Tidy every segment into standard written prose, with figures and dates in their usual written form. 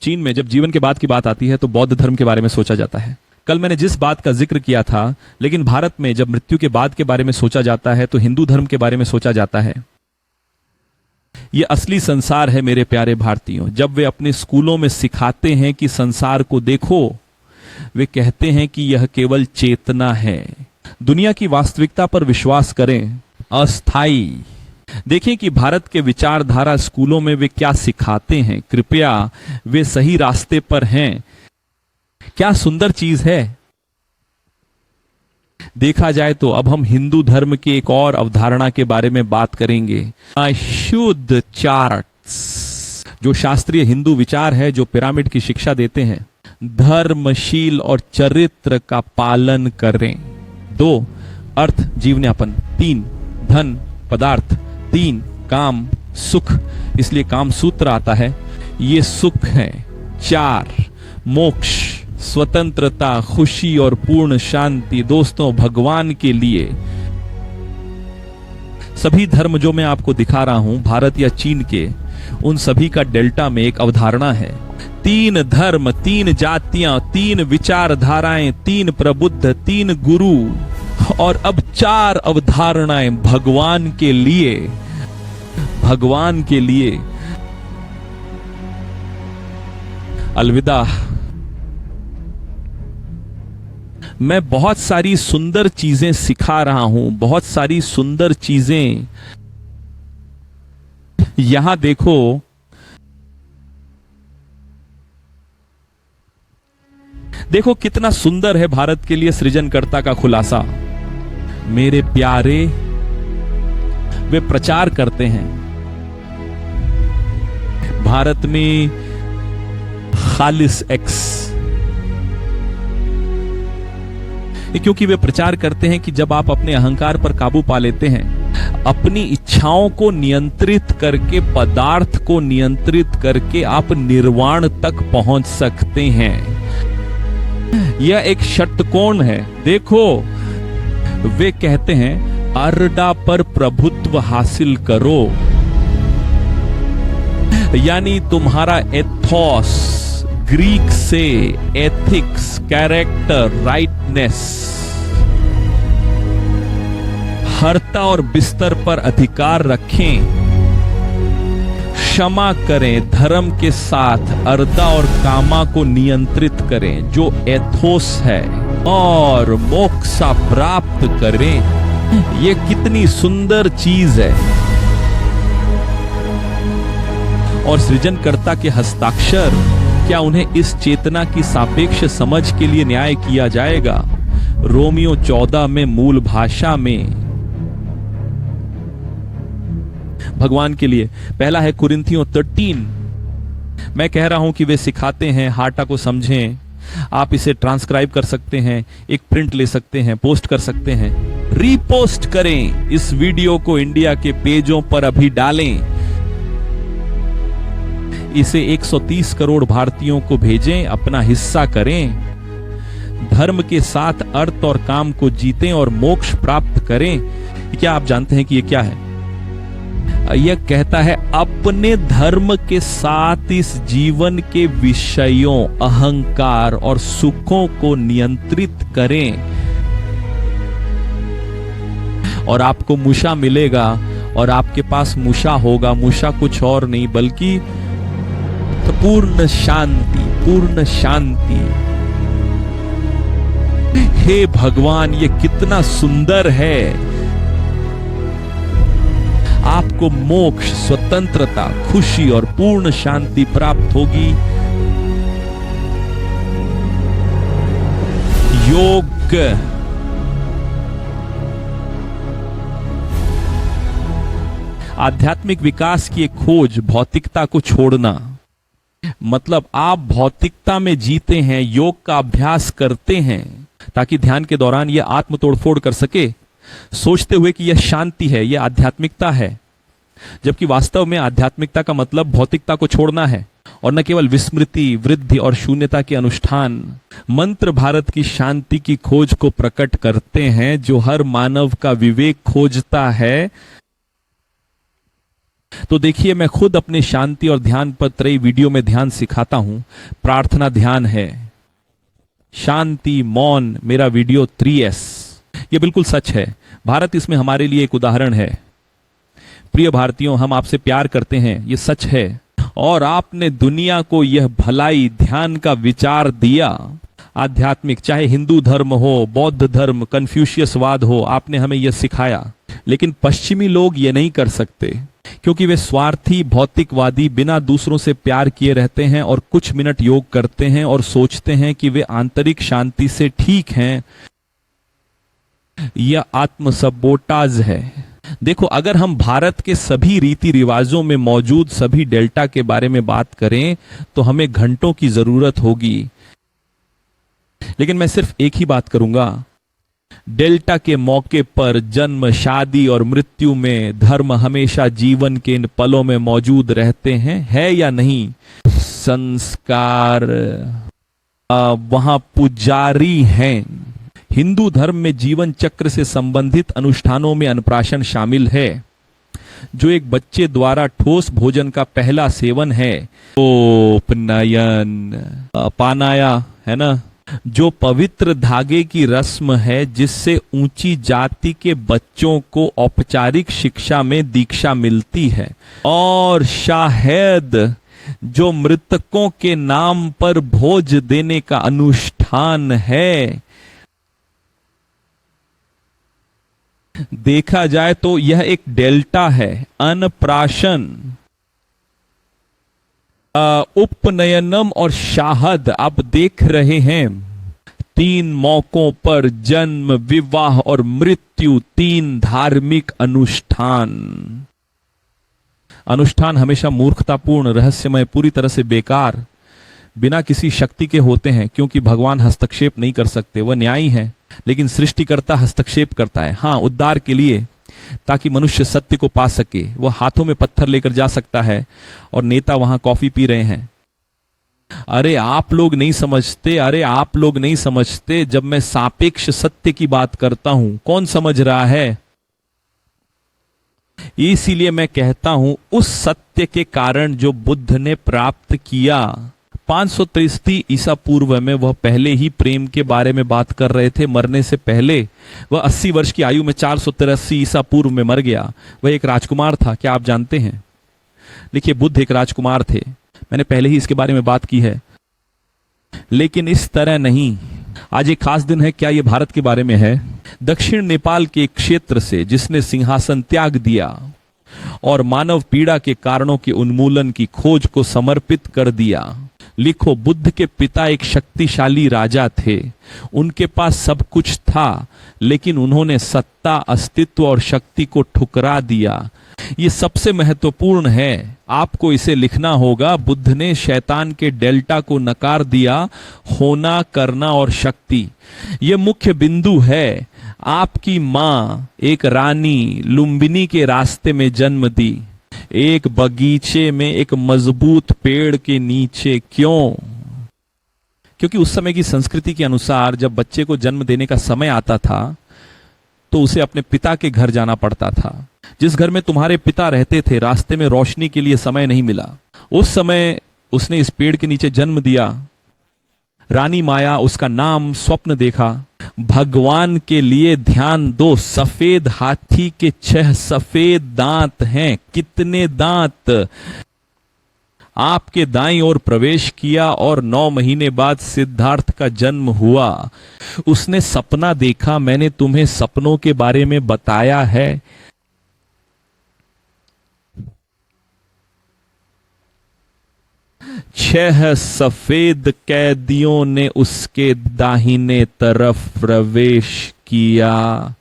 चीन में जब जीवन के बाद की बात आती है तो बौद्ध धर्म के बारे में सोचा जाता है। कल मैंने जिस बात का जिक्र किया था, लेकिन भारत में जब मृत्यु के बाद के बारे में सोचा जाता है तो हिंदू धर्म के बारे में सोचा जाता है। यह असली संसार है मेरे प्यारे भारतीयों। जब वे अपने स्कूलों में सिखाते हैं कि संसार को देखो, वे कहते हैं कि यह केवल चेतना है। दुनिया की वास्तविकता पर विश्वास करें, अस्थाई। देखें कि भारत के विचारधारा स्कूलों में वे क्या सिखाते हैं। कृपया वे सही रास्ते पर हैं। क्या सुंदर चीज है। देखा जाए तो अब हम हिंदू धर्म की एक और अवधारणा के बारे में बात करेंगे, शुद्ध चार्ट्स, जो शास्त्रीय हिंदू विचार है, जो पिरामिड की शिक्षा देते हैं। धर्मशील और चरित्र का पालन करें। 2 अर्थ जीवनयापन, 3 धन पदार्थ, 3 काम सुख, इसलिए काम सूत्र आता है, ये सुख है। 4 मोक्ष, स्वतंत्रता, खुशी और पूर्ण शांति। दोस्तों, भगवान के लिए सभी धर्म जो मैं आपको दिखा रहा हूं, भारत या चीन के, उन सभी का डेल्टा में एक अवधारणा है। 3 धर्म, 3 जातियां, 3 विचारधाराएं, 3 प्रबुद्ध, 3 गुरु और अब 4 अवधारणाएं भगवान के लिए। भगवान के लिए अलविदा। मैं बहुत सारी सुंदर चीजें सिखा रहा हूं, बहुत सारी सुंदर चीजें। यहां देखो, देखो कितना सुंदर है भारत के लिए सृजनकर्ता का खुलासा। मेरे प्यारे, वे प्रचार करते हैं भारत में खालिस एक्स, क्योंकि वे प्रचार करते हैं कि जब आप अपने अहंकार पर काबू पा लेते हैं, अपनी इच्छाओं को नियंत्रित करके, पदार्थ को नियंत्रित करके आप निर्वाण तक पहुंच सकते हैं। यह एक षटकोण है। देखो, वे कहते हैं अर्डा पर प्रभुत्व हासिल करो, यानी तुम्हारा एथोस, ग्रीक से एथिक्स, कैरेक्टर, राइटनेस, हर्ता और बिस्तर पर अधिकार रखें, क्षमा करें, धर्म के साथ अर्दा और कामा को नियंत्रित करें, जो एथोस है, और मोक्षा प्राप्त करें। ये कितनी सुंदर चीज है। और सृजनकर्ता के हस्ताक्षर, क्या उन्हें इस चेतना की सापेक्ष समझ के लिए न्याय किया जाएगा? रोमियो 14 में मूल भाषा में भगवान के लिए, पहला है कुरिन्थियों 13। मैं कह रहा हूं कि वे सिखाते हैं, हाटा को समझें। आप इसे ट्रांसक्राइब कर सकते हैं, एक प्रिंट ले सकते हैं, पोस्ट कर सकते हैं, रीपोस्ट करें। इस वीडियो को इंडिया के पेजों पर अभी डालें। इसे 130 करोड़ भारतीयों को भेजें, अपना हिस्सा करें, धर्म के साथ अर्थ और काम को जीतें और मोक्ष प्राप्त करें। क्या आप जानते हैं कि यह क्या है? यह कहता है अपने धर्म के साथ इस जीवन के विषयों, अहंकार और सुखों को नियंत्रित करें और आपको मूषा मिलेगा। और आपके पास मूषा होगा, मूषा कुछ और नहीं बल्कि पूर्ण शांति, पूर्ण शांति। हे भगवान, ये कितना सुंदर है। आपको मोक्ष, स्वतंत्रता, खुशी और पूर्ण शांति प्राप्त होगी। योग, आध्यात्मिक विकास की एक खोज, भौतिकता को छोड़ना। मतलब आप भौतिकता में जीते हैं, योग का अभ्यास करते हैं ताकि ध्यान के दौरान यह आत्म तोड़फोड़ कर सके, सोचते हुए कि यह शांति है, यह आध्यात्मिकता है। जबकि वास्तव में आध्यात्मिकता का मतलब भौतिकता को छोड़ना है और न केवल विस्मृति, वृद्धि और शून्यता के अनुष्ठान। मंत्र भारत की शांति की खोज को प्रकट करते हैं, जो हर मानव का विवेक खोजता है। तो देखिए, मैं खुद अपने शांति और ध्यान पर त्रयी वीडियो में ध्यान सिखाता हूं। प्रार्थना ध्यान है, शांति मौन मेरा वीडियो 3S। ये बिल्कुल सच है। भारत इसमें हमारे लिए एक उदाहरण है। प्रिय भारतीयों, हम आपसे प्यार करते हैं, ये सच है। और आपने दुनिया को यह भलाई ध्यान का विचार दिया, आध्यात्मिक, चाहे हिंदू धर्म हो, बौद्ध धर्म, कन्फ्यूशियसवाद हो, आपने हमें यह सिखाया। लेकिन पश्चिमी लोग ये नहीं कर सकते, क्योंकि वे स्वार्थी, भौतिकवादी, बिना दूसरों से प्यार किए रहते हैं और कुछ मिनट योग करते हैं और सोचते हैं कि वे आंतरिक शांति से ठीक हैं। यह आत्मसबोटाज है। देखो, अगर हम भारत के सभी रीति रिवाजों में मौजूद सभी डेल्टा के बारे में बात करें तो हमें घंटों की जरूरत होगी। लेकिन मैं सिर्फ एक ही बात करूंगा। डेल्टा के मौके पर जन्म, शादी और मृत्यु में धर्म हमेशा जीवन के इन पलों में मौजूद रहते हैं, है या नहीं? संस्कार वहां पुजारी हैं। हिंदू धर्म में जीवन चक्र से संबंधित अनुष्ठानों में अन्नप्राशन शामिल है, जो एक बच्चे द्वारा ठोस भोजन का पहला सेवन है। उपनयन, पानाया, है ना, जो पवित्र धागे की रस्म है जिससे ऊंची जाति के बच्चों को औपचारिक शिक्षा में दीक्षा मिलती है। और शाहेद, जो मृतकों के नाम पर भोज देने का अनुष्ठान है। देखा जाए तो यह एक डेल्टा है। अन्नप्राशन, उपनयनम और शाहद, आप देख रहे हैं, 3 मौकों पर जन्म, विवाह और मृत्यु, 3 धार्मिक अनुष्ठान। अनुष्ठान हमेशा मूर्खतापूर्ण, रहस्यमय, पूरी तरह से बेकार, बिना किसी शक्ति के होते हैं, क्योंकि भगवान हस्तक्षेप नहीं कर सकते, वह न्यायी है। लेकिन सृष्टिकर्ता हस्तक्षेप करता है, हां, उद्धार के लिए, ताकि मनुष्य सत्य को पा सके। वह हाथों में पत्थर लेकर जा सकता है और नेता वहां कॉफी पी रहे हैं। अरे आप लोग नहीं समझते, अरे आप लोग नहीं समझते। जब मैं सापेक्ष सत्य की बात करता हूं, कौन समझ रहा है? इसीलिए मैं कहता हूं, उस सत्य के कारण जो बुद्ध ने प्राप्त किया। 563 ईसा पूर्व में वह पहले ही प्रेम के बारे में बात कर रहे थे। मरने से पहले वह 80 वर्ष की आयु में 483 ईसा पूर्व में मर गया। वह एक राजकुमार था, क्या आप जानते हैं? देखिए, बुद्ध एक राजकुमार थे, मैंने पहले ही इसके बारे में बात की है। लेकिन इस तरह नहीं। आज एक खास दिन है। क्या यह भारत के बारे में है? दक्षिण नेपाल के एक क्षेत्र से जिसने सिंहासन त्याग दिया और मानव पीड़ा के कारणों के उन्मूलन की खोज को समर्पित कर दिया। लिखो, बुद्ध के पिता एक शक्तिशाली राजा थे। उनके पास सब कुछ था, लेकिन उन्होंने सत्ता, अस्तित्व और शक्ति को ठुकरा दिया। ये सबसे महत्वपूर्ण है, आपको इसे लिखना होगा। बुद्ध ने शैतान के डेल्टा को नकार दिया, होना, करना और शक्ति। ये मुख्य बिंदु है। आपकी मां एक रानी लुम्बिनी के रास्ते में जन्म दी, एक बगीचे में, एक मजबूत पेड़ के नीचे। क्यों? क्योंकि उस समय की संस्कृति के अनुसार जब बच्चे को जन्म देने का समय आता था तो उसे अपने पिता के घर जाना पड़ता था। जिस घर में तुम्हारे पिता रहते थे, रास्ते में रोशनी के लिए समय नहीं मिला। उस समय उसने इस पेड़ के नीचे जन्म दिया। रानी माया, उसका नाम, स्वप्न देखा। भगवान के लिए ध्यान दो। सफेद हाथी के 6 सफेद दांत हैं। कितने दांत? आपके दाईं ओर प्रवेश किया और 9 महीने बाद सिद्धार्थ का जन्म हुआ। उसने सपना देखा, मैंने तुम्हें सपनों के बारे में बताया है। छह सफेद कैदियों ने उसके दाहिने तरफ प्रवेश किया।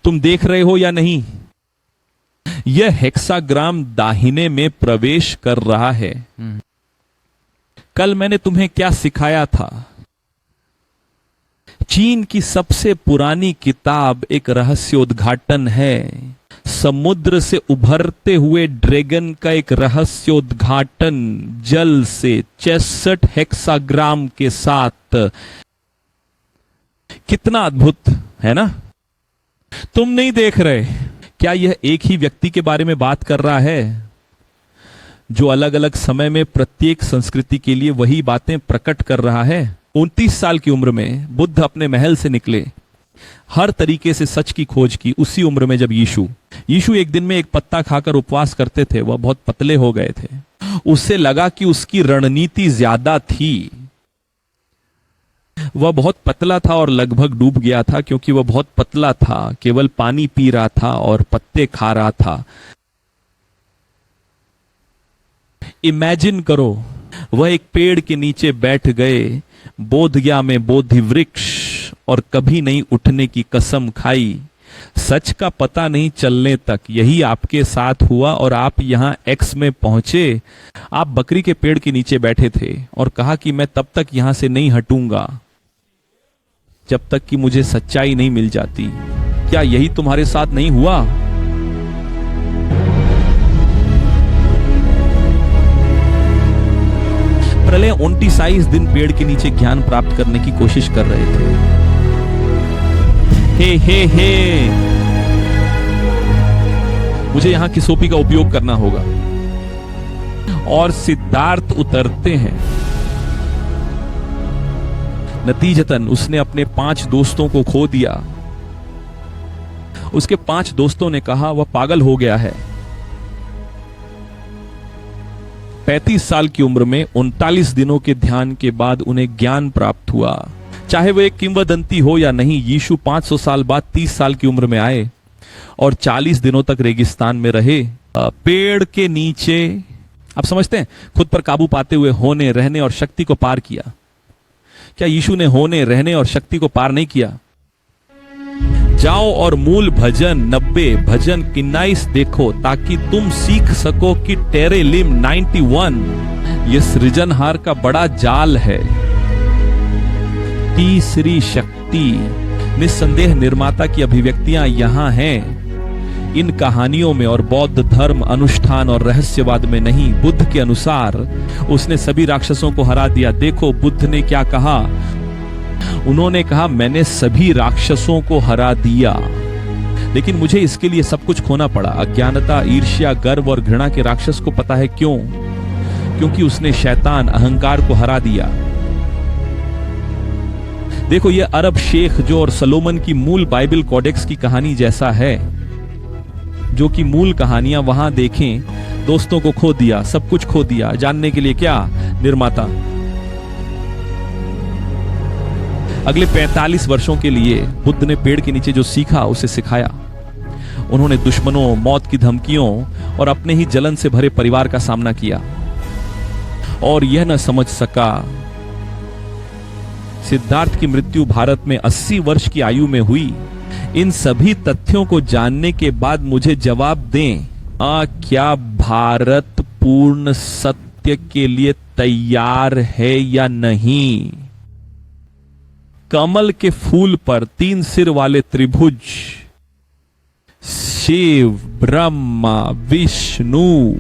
तुम देख रहे हो या नहीं? यह हेक्साग्राम दाहिने में प्रवेश कर रहा है। कल मैंने तुम्हें क्या सिखाया था? चीन की सबसे पुरानी किताब एक रहस्योद्घाटन है। समुद्र से उभरते हुए ड्रैगन का एक रहस्योद्घाटन जल से 66 हेक्साग्राम के साथ। कितना अद्भुत है ना? तुम नहीं देख रहे क्या यह एक ही व्यक्ति के बारे में बात कर रहा है जो अलग अलग समय में प्रत्येक संस्कृति के लिए वही बातें प्रकट कर रहा है? 29 साल की उम्र में बुद्ध अपने महल से निकले, हर तरीके से सच की खोज की। उसी उम्र में जब यीशु एक दिन में एक पत्ता खाकर उपवास करते थे, वह बहुत पतले हो गए थे। उससे लगा कि उसकी रणनीति ज्यादा थी। वह बहुत पतला था और लगभग डूब गया था, क्योंकि वह बहुत पतला था, केवल पानी पी रहा था और पत्ते खा रहा था। इमेजिन करो, वह एक पेड़ के नीचे बैठ गए, बोधगया में बोधि वृक्ष, और कभी नहीं उठने की कसम खाई, सच का पता नहीं चलने तक। यही आपके साथ हुआ और आप यहां एक्स में पहुंचे। आप बकरी के पेड़ के नीचे बैठे थे और कहा कि मैं तब तक यहां से नहीं हटूंगा जब तक कि मुझे सच्चाई नहीं मिल जाती। क्या यही तुम्हारे साथ नहीं हुआ? प्रलय 29 दिन पेड़ के नीचे ज्ञान प्राप्त करने की कोशिश कर रहे थे। हे मुझे यहां की सोपी का उपयोग करना होगा। और सिद्धार्थ उतरते हैं। नतीजतन उसने अपने 5 दोस्तों को खो दिया। उसके 5 दोस्तों ने कहा वह पागल हो गया है। 35 साल की उम्र में 39 दिनों के ध्यान के बाद उन्हें ज्ञान प्राप्त हुआ। चाहे वो एक किंवदंती हो या नहीं, यीशु 500 साल बाद 30 साल की उम्र में आए और 40 दिनों तक रेगिस्तान में रहे, पेड़ के नीचे। आप समझते हैं, खुद पर काबू पाते हुए होने, रहने और शक्ति को पार किया। क्या यीशु ने होने, रहने और शक्ति को पार नहीं किया? जाओ और मूल भजन 90 भजन 29 देखो, ताकि तुम सीख सको कि टेरेलिम 91 यह सृजनहार का बड़ा जाल है। तीसरी शक्ति, निस्संदेह निर्माता की अभिव्यक्तियां यहां हैं, इन कहानियों में, और बौद्ध धर्म, अनुष्ठान और रहस्यवाद में नहीं। बुद्ध के अनुसार उसने सभी राक्षसों को हरा दिया। देखो बुद्ध ने क्या कहा। उन्होंने कहा, मैंने सभी राक्षसों को हरा दिया, लेकिन मुझे इसके लिए सब कुछ खोना पड़ा। अज्ञानता, ईर्ष्या, गर्व और घृणा के राक्षस को पता है क्यों? क्योंकि उसने शैतान, अहंकार को हरा दिया। देखो, यह अरब शेख जो और सलोमन की मूल बाइबल कोडेक्स की कहानी जैसा है, जो कि मूल कहानियां वहां देखें। दोस्तों को खो दिया, सब कुछ खो दिया, जानने के लिए क्या? निर्माता। अगले 45 वर्षों के लिए बुद्ध ने पेड़ के नीचे जो सीखा उसे सिखाया। उन्होंने दुश्मनों, मौत की धमकियों और अपने ही जलन से भरे परिवार का सामना किया और यह न समझ सका। सिद्धार्थ की मृत्यु भारत में 80 वर्ष की आयु में हुई। इन सभी तथ्यों को जानने के बाद मुझे जवाब दें, क्या भारत पूर्ण सत्य के लिए तैयार है या नहीं? कमल के फूल पर 3 सिर वाले त्रिभुज, शिव, ब्रह्मा, विष्णु,